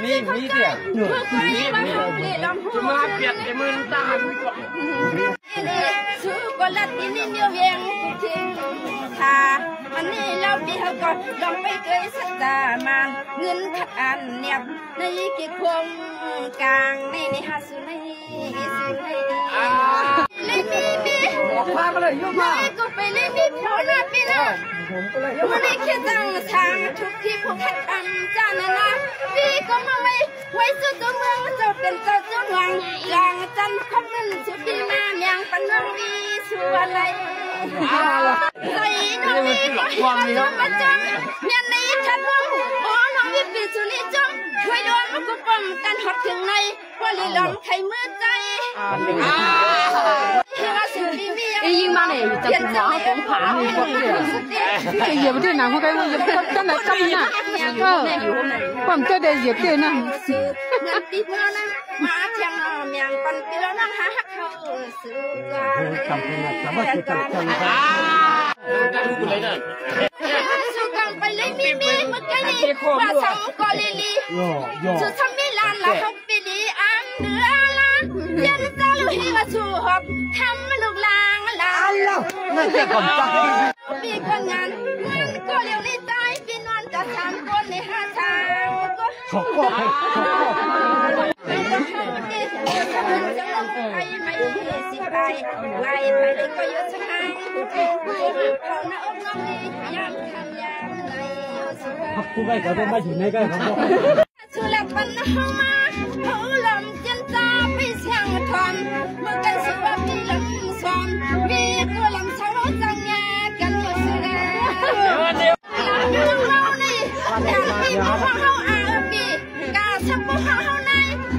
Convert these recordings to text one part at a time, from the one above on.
มีเดียวมาเปลี่ยนมือตาสู้ก็ลัดที่นี่เดียวเองทิ้งค่ะวันนี้เราดีเขาก็ลองไปเคยสักตามันเงินขันเนียบในกี่คงกลางในหาสุในเลยมีมาเลยยุ่งมาก็ไปเลยมีพอนัดไปนะวันนี้แค่ตั้งทางทุกที่พวกขัดอันจานานาพี่ก็มาไว้สุดตัวเมืองเจ้าเป็นเจ้าเจ้าหวังกลางจันทร์คำนั้นสุดดีมาเมียงปันเมืองดีชัวอะไรใส่น้องนี่ก็ให้จงมาจังเมียนในทันวังโอ้น้องวิปีสุริจงช่วยดวงมากุปมกันหดถึงในว่าลีลอมไข่มือใจยิงมาเลยจะเป็นหมอผมผ่าเหยียบด้วยนะพวกไอ้เหยียบก็ไหนกันน่ะผมจะได้เหยียบด้วยนะตีเมื่อนั้นมาเชียงเมียงปันปีแล้วนั่งหาเขาสื่อจำเป็นนะจำว่าจะจำสุกังไปเลยมีเมื่อกี้นี่ว่าสองกอลิลีสุดทำมิลานละเขาปีดีอันเดือละยันตาลุยมาสู่หอบทำลูกลางลาน่าจะก่อนจ้าปีก่อนงานมันก็เลี้ยวในใจปีนอนจะทำคนในหาทางก็ชกก็ไม่ต้องเดินจะลงไปไม่สิไปไล่ไปเลยก็ยศห่างเขาหน้าอกน้องนี่ยามทำยามไหนผู้ใกล้เขาเป็นไม่ถึงในใกล้เขาบอกสุรปันห้องมาเขาลำจันตาไปเสียงทอนเมื่อกันสุรปีลำซ้อนปีก็ลำเสาจังแย่กันอยู่สุดเรานี่แต่ปีพวกเขาอาปีกาสับพวกเขาใน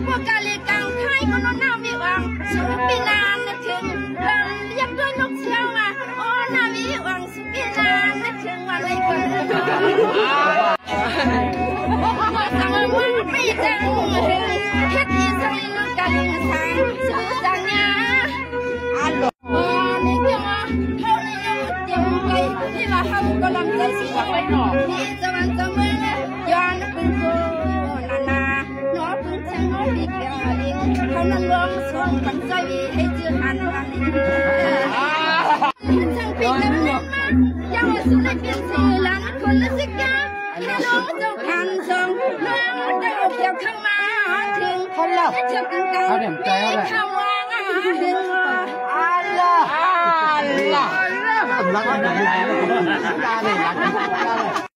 พวกกาลีกังไทยมันน่าวิวังสุปีนานนึกถึงลำยักด้วยนกเชียวมาโอ้น่าวิวังสุปีนานนึกถึงวันไม่เกิดสังวันปีจังเฮ็ดที่สังกันสังสุสังยาอันนี่เจ้าเขานี่เจ้าไก่ที่ว่าเขาก็ลำใจสิว่าไปหนอที่จะวันจะเมื่อย้อนเป็นกูนาหนอพึ่งเชียงหนอดีเกี่ยวลิงเขานั้นรวมส่งกันใจให้เจอหันวันนี้ช่างปีกันมายังสุดในเปลี่ยนสีล้านคนละสิกาให้น้องเจ้าขันส่งน้องได้เกี่ยวข้างมาถึงคนละเชื่อกันกันมีคำว่าถึงอัลลอฮ์อัลลอฮ์รักกันได้รักกันได้